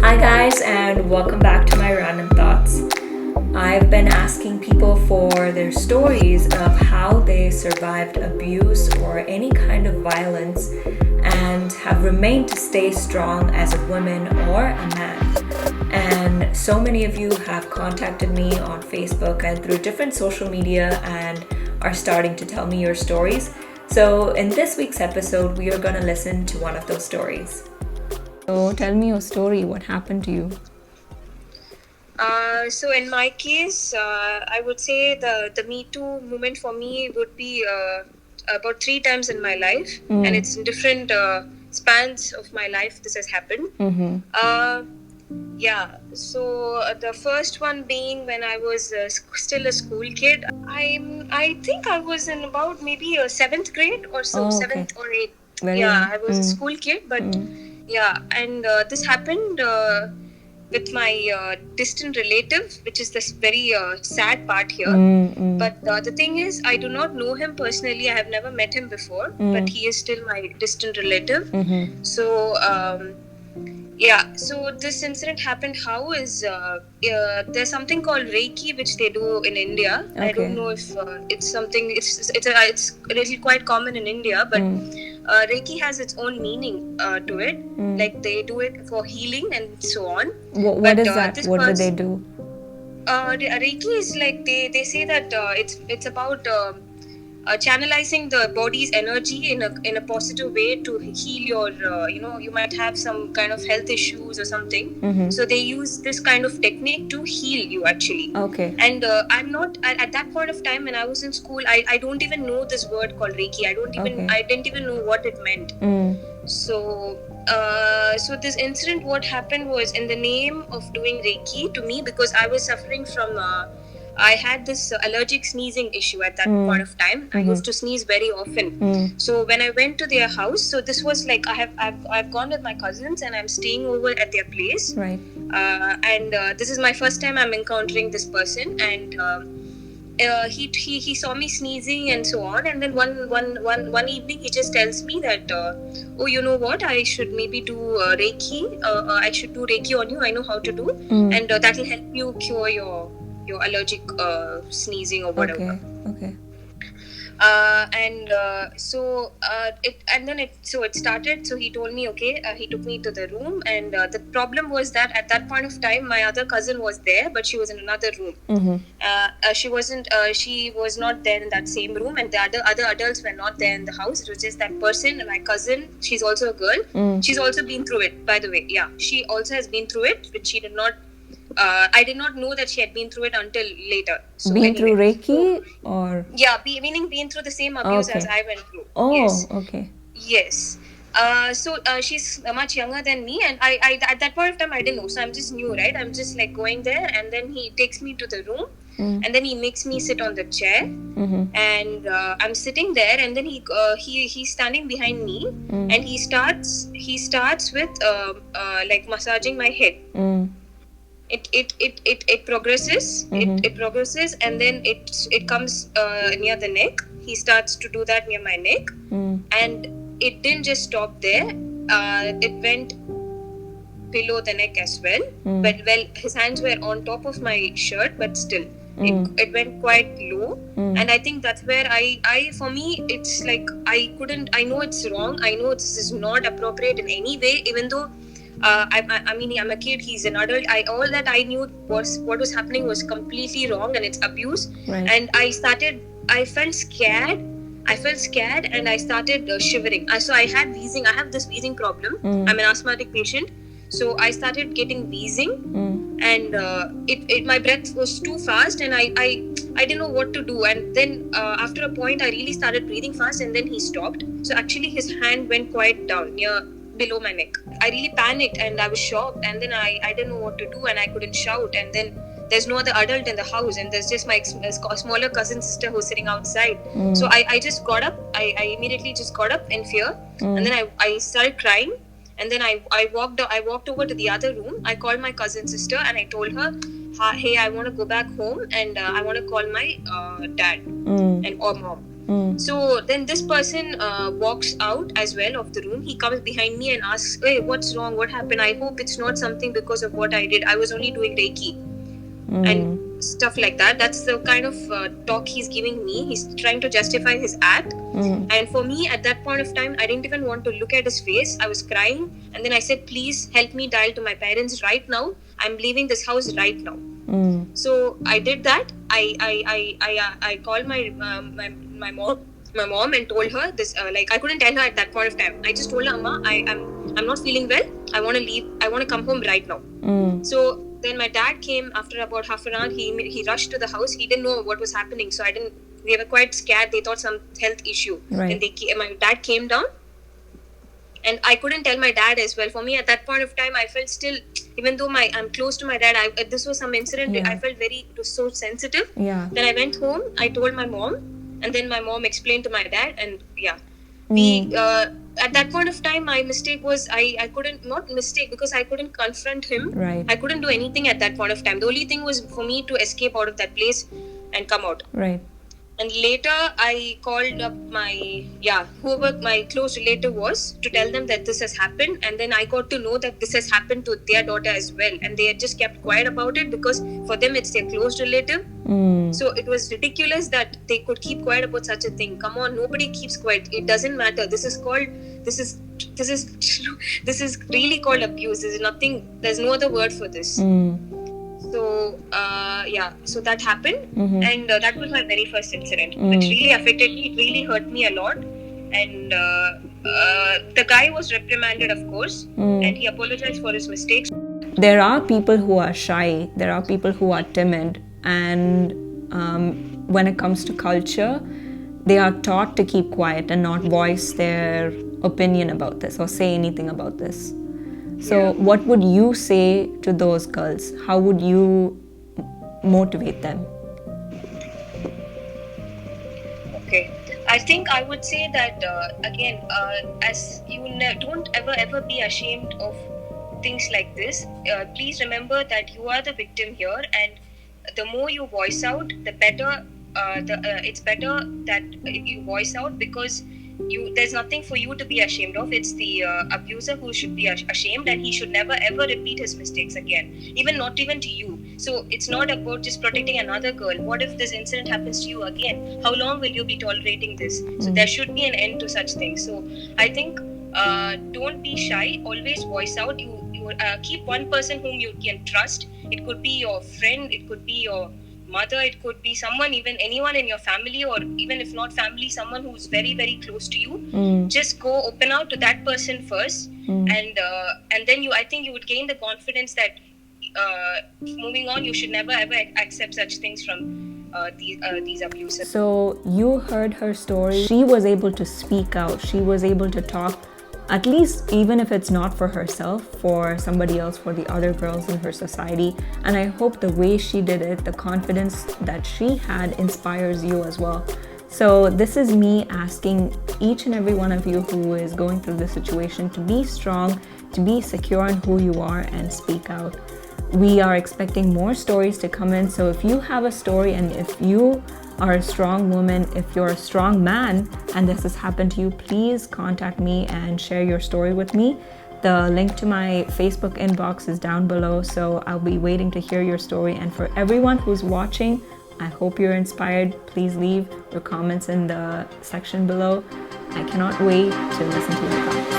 Hi guys, and welcome back to my random thoughts. I've been asking people for their stories of how they survived abuse or any kind of violence and have remained to stay strong as a woman or a man. And so many of you have contacted me on Facebook and through different social media and are starting to tell me your stories. So in this week's episode, we are going to listen to one of those stories. So tell me your story. What happened to you? So in my case, I would say the Me Too movement for me would be about 3 times in my life, and it's in different spans of my life this has happened. So the first one being when I was still a school kid. I think I was in about maybe 7th grade or so, Oh, okay. 7th or 8th. Very Yeah, young. I was a school kid, but and this happened with my distant relative, which is this very sad part here. But the thing is, I do not know him personally. I have never met him before, but he is still my distant relative. So so this incident happened. How is there's something called Reiki which they do in India. I don't know if it's something. It's really quite common in India, but Reiki has its own meaning to it. Like they do it for healing and so on. What is that? What do they do? Reiki is like they say that it's about channelizing the body's energy in a positive way to heal your you might have some kind of health issues or something. So they use this kind of technique to heal you actually. Okay. And I'm not at that point of time when I was in school. I don't even know this word called Reiki. I didn't even know what it meant. So this incident, what happened was in the name of doing Reiki to me, because I was suffering from I had this allergic sneezing issue at that point of time. I used to sneeze very often. So when I went to their house, so this was like I've gone with my cousins and I'm staying over at their place. Right. And this is my first time I'm encountering this person, and he saw me sneezing and so on. And then one evening he just tells me that oh, you know what, I should maybe do Reiki. I should do Reiki on you. I know how to do, and that will help you cure your allergic sneezing or whatever. Okay. It started. So he told me, okay, he took me to the room, and the problem was that at that point of time my other cousin was there, but she was in another room. She was not there in that same room, and the other adults were not there in the house. It was just that person, my cousin. She's also a girl. She's also been through it, by the way. Yeah, she also has been through it, which she did not I did not know that she had been through it until later. So through Reiki or? Yeah, meaning been through the same abuse as I went through. Oh, yes. Okay. Yes. She's much younger than me, and I at that point of time I didn't know. So I'm just new, right? I'm just like going there, and then he takes me to the room, and then he makes me sit on the chair, and I'm sitting there, and then he's standing behind me, and he starts with like massaging my head. It progresses. It progresses, and then it comes near the neck. He starts to do that near my neck, and it didn't just stop there. It went below the neck as well. But his hands were on top of my shirt, but still it went quite low. And I think that's where I for me it's like I know it's wrong. I know this is not appropriate in any way, even though I mean, I'm a kid, he's an adult. All that I knew was what was happening was completely wrong, and it's abuse. Right. And I felt scared, and I started shivering. So I had wheezing. I have this wheezing problem. I'm an asthmatic patient, so I started getting wheezing, and my breath was too fast, and I didn't know what to do. And then after a point, I really started breathing fast, and then he stopped. So actually, his hand went quite down below my neck. I really panicked, and I was shocked, and then I didn't know what to do, and I couldn't shout. And then there's no other adult in the house, and there's just my smaller cousin sister who's sitting outside. So I just got up. I immediately just got up in fear, and then I started crying. And then I walked over to the other room. I called my cousin sister, and I told her, hey, I want to go back home, and I want to call my dad or mom. So then this person walks out as well of the room. He comes behind me and asks, "Hey, what's wrong? What happened? I hope it's not something because of what I did. I was only doing Reiki." And stuff like that. That's the kind of talk he's giving me. He's trying to justify his act. And for me, at that point of time, I didn't even want to look at his face. I was crying, and then I said, "Please help me dial to my parents right now. I'm leaving this house right now." So I did that. I called my mom and told her this. Like, I couldn't tell her at that point of time. I just told her, "Amma, I'm not feeling well. I want to leave. I want to come home right now." So then my dad came after about half an hour. He rushed to the house. He didn't know what was happening, so they were quite scared. They thought some health issue. Right. And my dad came down, and I couldn't tell my dad as well. For me, at that point of time, I felt still, even though I'm close to my dad, this was some incident. Yeah. I felt it was so sensitive. Yeah. Then I went home. I told my mom, and then my mom explained to my dad, and we. At that point of time, my mistake was I couldn't, not mistake, because I couldn't confront him. Right. I couldn't do anything at that point of time. The only thing was for me to escape out of that place and come out. Right. And later I called up whoever my close relative was, to tell them that this has happened. And then I got to know that this has happened to their daughter as well. And they had just kept quiet about it because for them it's their close relative. So it was ridiculous that they could keep quiet about such a thing. Come on, nobody keeps quiet. It doesn't matter. This is really called abuse. There's no other word for this. So so that happened, and that was my very first incident, which really affected me. It really hurt me a lot, and the guy was reprimanded, of course, and he apologized for his mistakes. There are people who are shy, there are people who are timid, and when it comes to culture, they are taught to keep quiet and not voice their opinion about this or say anything about this. So what would you say to those girls? How would you motivate them? Okay. I think I would say that, again, as you don't ever be ashamed of things like this. Please remember that you are the victim here, and the more you voice out, the better. It's better that you voice out, because there's nothing for you to be ashamed of. It's the abuser who should be ashamed, and he should never ever repeat his mistakes again, not even to you. So it's not about just protecting another girl. What if this incident happens to you again? How long will you be tolerating this? So there should be an end to such things. So I think don't be shy. Always voice out. You keep one person whom you can trust. It could be your friend. It could be your mother, it could be someone, even anyone in your family, or even if not family, someone who's very, very close to you. Just go open out to that person first, and then I think you would gain the confidence that moving on, you should never ever accept such things from these abusers. So you heard her story. She was able to speak out. She was able to talk, at least even if it's not for herself, for somebody else, for the other girls in her society. And I hope the way she did it, the confidence that she had, inspires you as well. So this is me asking each and every one of you who is going through this situation to be strong, to be secure in who you are, and speak out. We are expecting more stories to come in. So if you have a story, and if you are a strong woman, if you're a strong man and this has happened to you, please contact me and share your story with me. The link to my Facebook inbox is down below, so I'll be waiting to hear your story. And for everyone who's watching, I hope you're inspired. Please leave your comments in the section below. I cannot wait to listen to your thoughts.